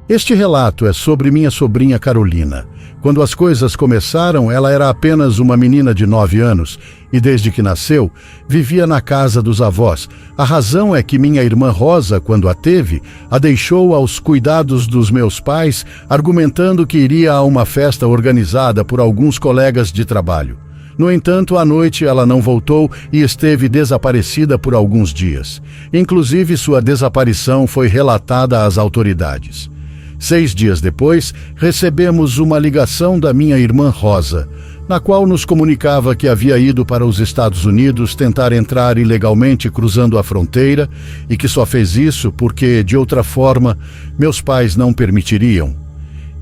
Este relato é sobre minha sobrinha Carolina. Quando as coisas começaram, ela era apenas uma menina de 9 anos e, desde que nasceu, vivia na casa dos avós. A razão é que minha irmã Rosa, quando a teve, a deixou aos cuidados dos meus pais, argumentando que iria a uma festa organizada por alguns colegas de trabalho. No entanto, à noite ela não voltou e esteve desaparecida por alguns dias. Inclusive, sua desaparição foi relatada às autoridades. 6 dias depois, recebemos uma ligação da minha irmã Rosa, na qual nos comunicava que havia ido para os Estados Unidos tentar entrar ilegalmente cruzando a fronteira e que só fez isso porque, de outra forma, meus pais não permitiriam.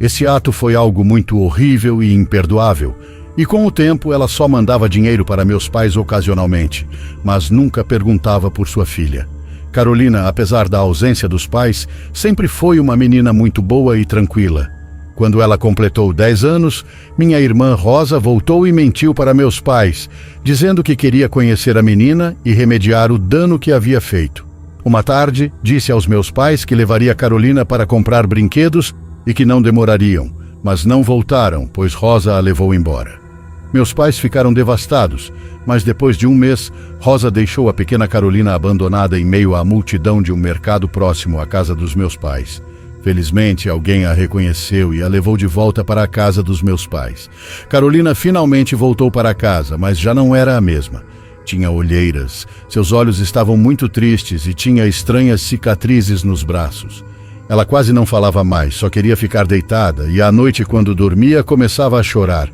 Esse ato foi algo muito horrível e imperdoável, e com o tempo ela só mandava dinheiro para meus pais ocasionalmente, mas nunca perguntava por sua filha. Carolina, apesar da ausência dos pais, sempre foi uma menina muito boa e tranquila. Quando ela completou 10 anos, minha irmã Rosa voltou e mentiu para meus pais, dizendo que queria conhecer a menina e remediar o dano que havia feito. Uma tarde, disse aos meus pais que levaria Carolina para comprar brinquedos e que não demorariam, mas não voltaram, pois Rosa a levou embora. Meus pais ficaram devastados, mas depois de um mês, Rosa deixou a pequena Carolina abandonada em meio à multidão de um mercado próximo à casa dos meus pais. Felizmente, alguém a reconheceu e a levou de volta para a casa dos meus pais. Carolina finalmente voltou para casa, mas já não era a mesma. Tinha olheiras, seus olhos estavam muito tristes e tinha estranhas cicatrizes nos braços. Ela quase não falava mais, só queria ficar deitada e à noite, quando dormia, começava a chorar.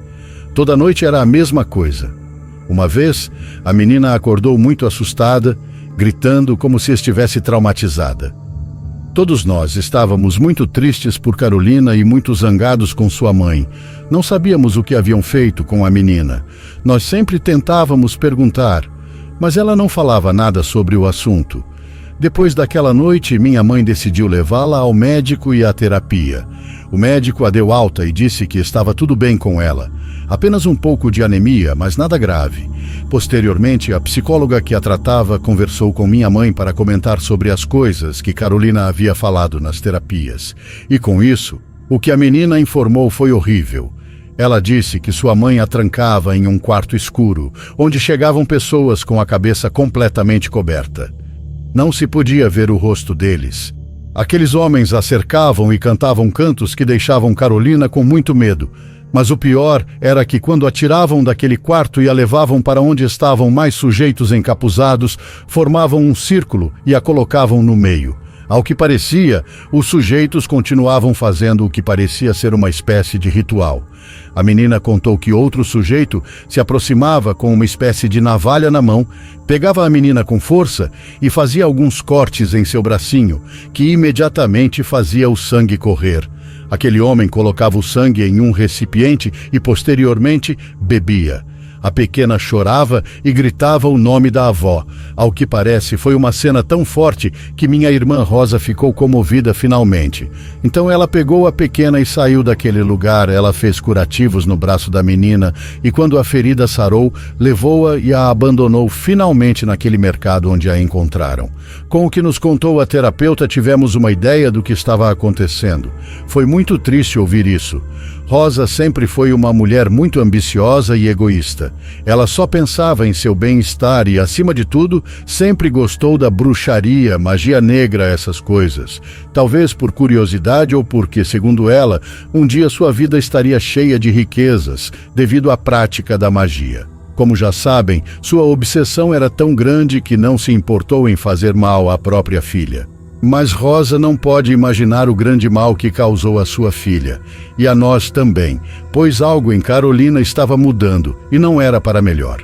Toda noite era a mesma coisa. Uma vez, a menina acordou muito assustada, gritando como se estivesse traumatizada. Todos nós estávamos muito tristes por Carolina e muito zangados com sua mãe. Não sabíamos o que haviam feito com a menina. Nós sempre tentávamos perguntar, mas ela não falava nada sobre o assunto. Depois daquela noite, minha mãe decidiu levá-la ao médico e à terapia. O médico a deu alta e disse que estava tudo bem com ela. Apenas um pouco de anemia, mas nada grave. Posteriormente, a psicóloga que a tratava conversou com minha mãe para comentar sobre as coisas que Carolina havia falado nas terapias. E com isso, o que a menina informou foi horrível. Ela disse que sua mãe a trancava em um quarto escuro, onde chegavam pessoas com a cabeça completamente coberta. Não se podia ver o rosto deles. Aqueles homens a cercavam e cantavam cantos que deixavam Carolina com muito medo. Mas o pior era que quando a tiravam daquele quarto e a levavam para onde estavam mais sujeitos encapuzados, formavam um círculo e a colocavam no meio. Ao que parecia, os sujeitos continuavam fazendo o que parecia ser uma espécie de ritual. A menina contou que outro sujeito se aproximava com uma espécie de navalha na mão, pegava a menina com força e fazia alguns cortes em seu bracinho, que imediatamente fazia o sangue correr. Aquele homem colocava o sangue em um recipiente e, posteriormente, bebia. A pequena chorava e gritava o nome da avó. Ao que parece, foi uma cena tão forte que minha irmã Rosa ficou comovida finalmente. Então ela pegou a pequena e saiu daquele lugar. Ela fez curativos no braço da menina e, quando a ferida sarou, levou-a e a abandonou finalmente naquele mercado onde a encontraram. Com o que nos contou a terapeuta, tivemos uma ideia do que estava acontecendo. Foi muito triste ouvir isso. Rosa sempre foi uma mulher muito ambiciosa e egoísta. Ela só pensava em seu bem-estar e, acima de tudo, sempre gostou da bruxaria, magia negra, essas coisas. Talvez por curiosidade ou porque, segundo ela, um dia sua vida estaria cheia de riquezas devido à prática da magia. Como já sabem, sua obsessão era tão grande que não se importou em fazer mal à própria filha. Mas Rosa não pode imaginar o grande mal que causou à sua filha, e a nós também, pois algo em Carolina estava mudando, e não era para melhor.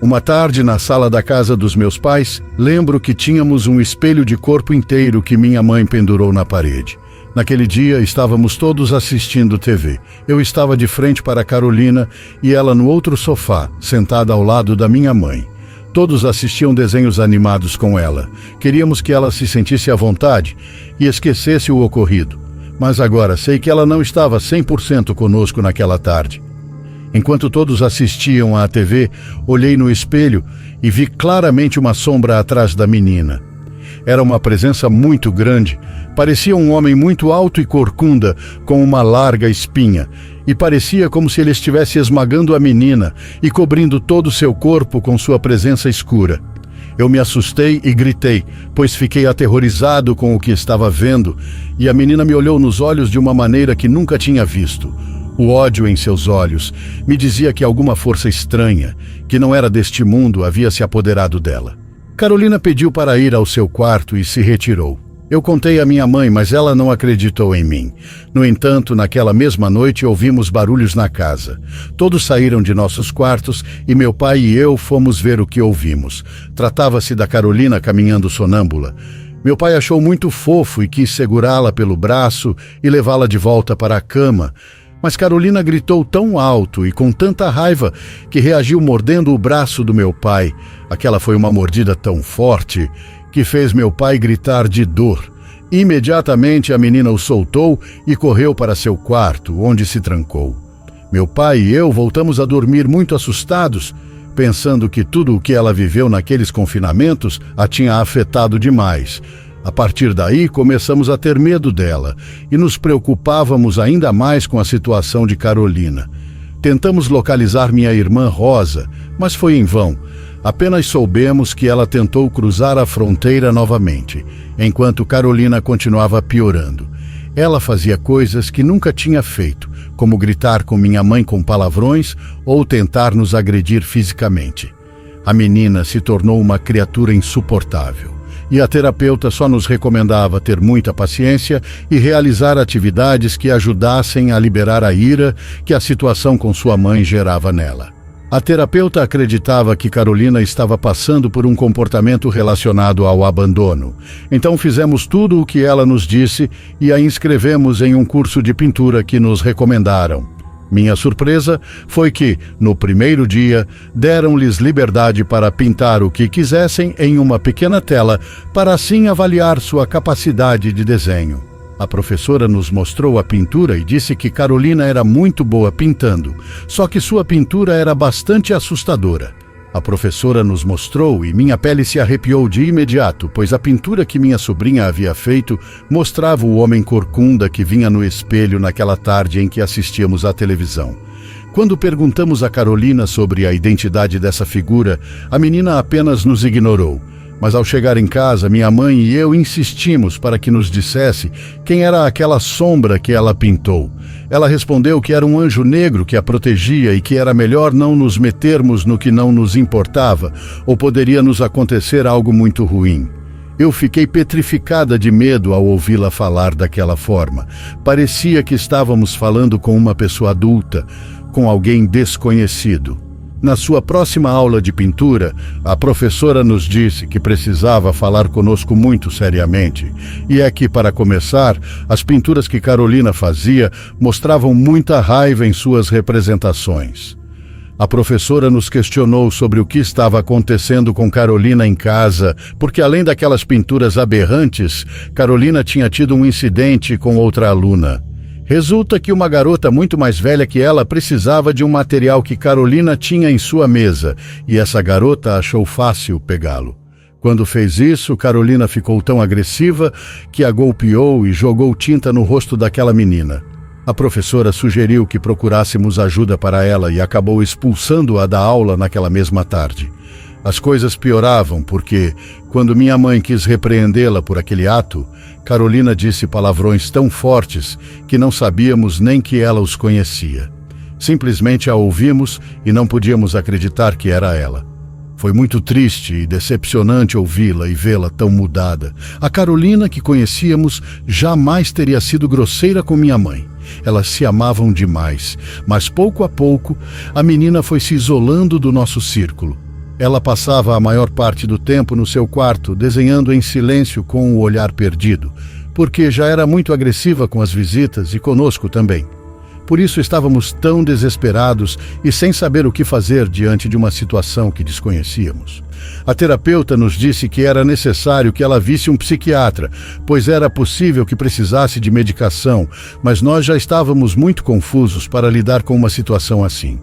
Uma tarde, na sala da casa dos meus pais, lembro que tínhamos um espelho de corpo inteiro que minha mãe pendurou na parede. Naquele dia, estávamos todos assistindo TV. Eu estava de frente para Carolina e ela no outro sofá, sentada ao lado da minha mãe. Todos assistiam desenhos animados com ela. Queríamos que ela se sentisse à vontade e esquecesse o ocorrido. Mas agora sei que ela não estava 100% conosco naquela tarde. Enquanto todos assistiam à TV, olhei no espelho e vi claramente uma sombra atrás da menina. Era uma presença muito grande. Parecia um homem muito alto e corcunda, com uma larga espinha, e parecia como se ele estivesse esmagando a menina e cobrindo todo o seu corpo com sua presença escura. Eu me assustei e gritei, pois fiquei aterrorizado com o que estava vendo, e a menina me olhou nos olhos de uma maneira que nunca tinha visto. O ódio em seus olhos me dizia que alguma força estranha, que não era deste mundo, havia se apoderado dela. Carolina pediu para ir ao seu quarto e se retirou. Eu contei à minha mãe, mas ela não acreditou em mim. No entanto, naquela mesma noite ouvimos barulhos na casa. Todos saíram de nossos quartos e meu pai e eu fomos ver o que ouvimos. Tratava-se da Carolina caminhando sonâmbula. Meu pai achou muito fofo e quis segurá-la pelo braço e levá-la de volta para a cama. Mas Carolina gritou tão alto e com tanta raiva que reagiu mordendo o braço do meu pai. Aquela foi uma mordida tão forte que fez meu pai gritar de dor. Imediatamente a menina o soltou e correu para seu quarto, onde se trancou. Meu pai e eu voltamos a dormir muito assustados, pensando que tudo o que ela viveu naqueles confinamentos a tinha afetado demais. A partir daí, começamos a ter medo dela e nos preocupávamos ainda mais com a situação de Carolina. Tentamos localizar minha irmã Rosa, mas foi em vão. Apenas soubemos que ela tentou cruzar a fronteira novamente, enquanto Carolina continuava piorando. Ela fazia coisas que nunca tinha feito, como gritar com minha mãe com palavrões ou tentar nos agredir fisicamente. A menina se tornou uma criatura insuportável. E a terapeuta só nos recomendava ter muita paciência e realizar atividades que ajudassem a liberar a ira que a situação com sua mãe gerava nela. A terapeuta acreditava que Carolina estava passando por um comportamento relacionado ao abandono. Então fizemos tudo o que ela nos disse e a inscrevemos em um curso de pintura que nos recomendaram. Minha surpresa foi que, no primeiro dia, deram-lhes liberdade para pintar o que quisessem em uma pequena tela, para assim avaliar sua capacidade de desenho. A professora nos mostrou a pintura e disse que Carolina era muito boa pintando, só que sua pintura era bastante assustadora. A professora nos mostrou e minha pele se arrepiou de imediato, pois a pintura que minha sobrinha havia feito mostrava o homem corcunda que vinha no espelho naquela tarde em que assistíamos à televisão. Quando perguntamos a Carolina sobre a identidade dessa figura, a menina apenas nos ignorou. Mas ao chegar em casa, minha mãe e eu insistimos para que nos dissesse quem era aquela sombra que ela pintou. Ela respondeu que era um anjo negro que a protegia e que era melhor não nos metermos no que não nos importava, ou poderia nos acontecer algo muito ruim. Eu fiquei petrificada de medo ao ouvi-la falar daquela forma. Parecia que estávamos falando com uma pessoa adulta, com alguém desconhecido. Na sua próxima aula de pintura, a professora nos disse que precisava falar conosco muito seriamente. E é que, para começar, as pinturas que Carolina fazia mostravam muita raiva em suas representações. A professora nos questionou sobre o que estava acontecendo com Carolina em casa, porque além daquelas pinturas aberrantes, Carolina tinha tido um incidente com outra aluna. Resulta que uma garota muito mais velha que ela precisava de um material que Carolina tinha em sua mesa, e essa garota achou fácil pegá-lo. Quando fez isso, Carolina ficou tão agressiva que a golpeou e jogou tinta no rosto daquela menina. A professora sugeriu que procurássemos ajuda para ela e acabou expulsando-a da aula naquela mesma tarde. As coisas pioravam porque, quando minha mãe quis repreendê-la por aquele ato, Carolina disse palavrões tão fortes que não sabíamos nem que ela os conhecia. Simplesmente a ouvimos e não podíamos acreditar que era ela. Foi muito triste e decepcionante ouvi-la e vê-la tão mudada. A Carolina que conhecíamos jamais teria sido grosseira com minha mãe. Elas se amavam demais, mas pouco a pouco a menina foi se isolando do nosso círculo. Ela passava a maior parte do tempo no seu quarto, desenhando em silêncio com o olhar perdido, porque já era muito agressiva com as visitas e conosco também. Por isso estávamos tão desesperados e sem saber o que fazer diante de uma situação que desconhecíamos. A terapeuta nos disse que era necessário que ela visse um psiquiatra, pois era possível que precisasse de medicação, mas nós já estávamos muito confusos para lidar com uma situação assim.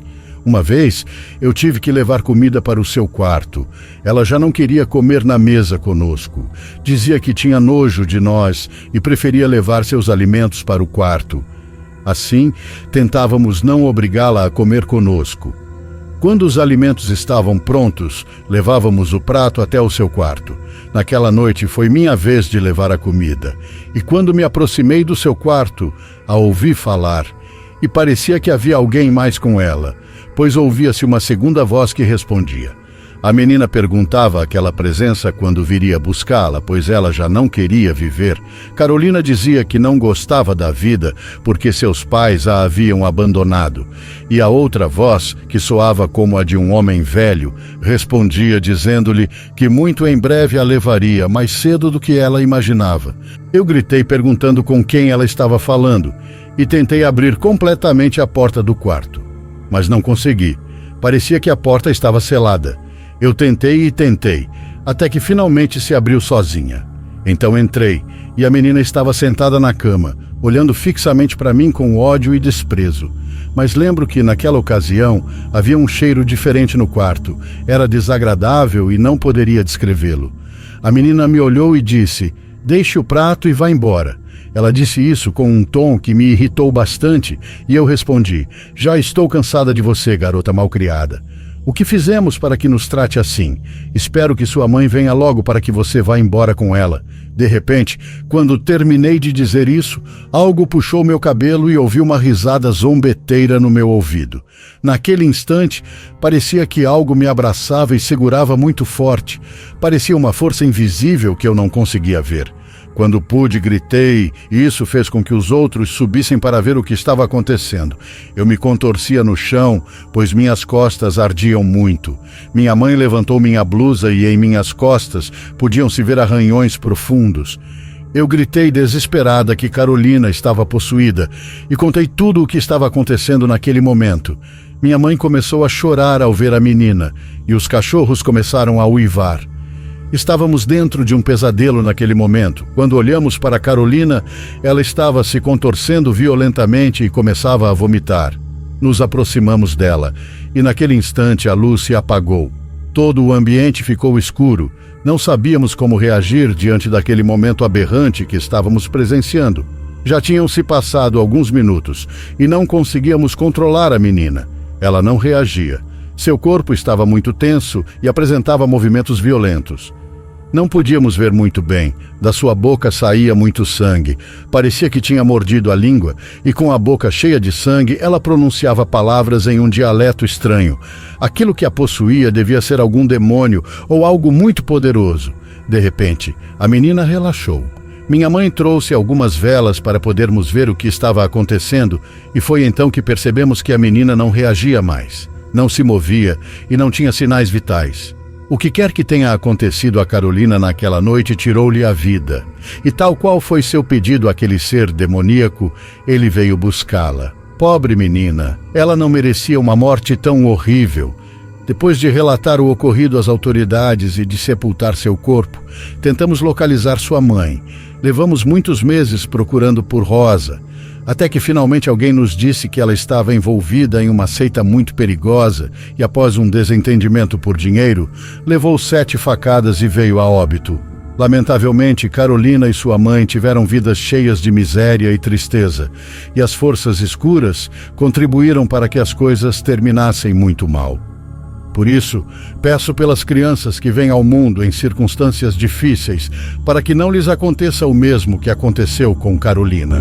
Uma vez, eu tive que levar comida para o seu quarto. Ela já não queria comer na mesa conosco. Dizia que tinha nojo de nós e preferia levar seus alimentos para o quarto. Assim, tentávamos não obrigá-la a comer conosco. Quando os alimentos estavam prontos, levávamos o prato até o seu quarto. Naquela noite foi minha vez de levar a comida. E quando me aproximei do seu quarto, a ouvi falar. E parecia que havia alguém mais com ela, pois ouvia-se uma segunda voz que respondia. A menina perguntava àquela presença quando viria buscá-la, pois ela já não queria viver. Carolina dizia que não gostava da vida porque seus pais a haviam abandonado. E a outra voz, que soava como a de um homem velho, respondia dizendo-lhe que muito em breve a levaria, mais cedo do que ela imaginava. Eu gritei perguntando com quem ela estava falando e tentei abrir completamente a porta do quarto. Mas não consegui. Parecia que a porta estava selada. Eu tentei e tentei, até que finalmente se abriu sozinha. Então entrei, e a menina estava sentada na cama, olhando fixamente para mim com ódio e desprezo. Mas lembro que, naquela ocasião, havia um cheiro diferente no quarto. Era desagradável e não poderia descrevê-lo. A menina me olhou e disse: "Deixe o prato e vá embora." Ela disse isso com um tom que me irritou bastante, e eu respondi: "Já estou cansada de você, garota malcriada. O que fizemos para que nos trate assim? Espero que sua mãe venha logo para que você vá embora com ela." De repente, quando terminei de dizer isso, algo puxou meu cabelo e ouvi uma risada zombeteira no meu ouvido. Naquele instante, parecia que algo me abraçava e segurava muito forte. Parecia uma força invisível que eu não conseguia ver. Quando pude, gritei, e isso fez com que os outros subissem para ver o que estava acontecendo. Eu me contorcia no chão, pois minhas costas ardiam muito. Minha mãe levantou minha blusa e em minhas costas podiam-se ver arranhões profundos. Eu gritei desesperada que Carolina estava possuída e contei tudo o que estava acontecendo naquele momento. Minha mãe começou a chorar ao ver a menina e os cachorros começaram a uivar. Estávamos dentro de um pesadelo naquele momento. Quando olhamos para Carolina, ela estava se contorcendo violentamente e começava a vomitar. Nos aproximamos dela, e naquele instante a luz se apagou. Todo o ambiente ficou escuro. Não sabíamos como reagir diante daquele momento aberrante que estávamos presenciando. Já tinham se passado alguns minutos, e não conseguíamos controlar a menina. Ela não reagia. Seu corpo estava muito tenso e apresentava movimentos violentos. Não podíamos ver muito bem. Da sua boca saía muito sangue. Parecia que tinha mordido a língua e, com a boca cheia de sangue, ela pronunciava palavras em um dialeto estranho. Aquilo que a possuía devia ser algum demônio ou algo muito poderoso. De repente, a menina relaxou. Minha mãe trouxe algumas velas para podermos ver o que estava acontecendo e foi então que percebemos que a menina não reagia mais. Não se movia e não tinha sinais vitais. O que quer que tenha acontecido a Carolina naquela noite tirou-lhe a vida. E tal qual foi seu pedido àquele ser demoníaco, ele veio buscá-la. Pobre menina, ela não merecia uma morte tão horrível. Depois de relatar o ocorrido às autoridades e de sepultar seu corpo, tentamos localizar sua mãe. Levamos muitos meses procurando por Rosa, até que finalmente alguém nos disse que ela estava envolvida em uma seita muito perigosa e, após um desentendimento por dinheiro, levou 7 facadas e veio a óbito. Lamentavelmente, Carolina e sua mãe tiveram vidas cheias de miséria e tristeza, e as forças escuras contribuíram para que as coisas terminassem muito mal. Por isso, peço pelas crianças que vêm ao mundo em circunstâncias difíceis, para que não lhes aconteça o mesmo que aconteceu com Carolina.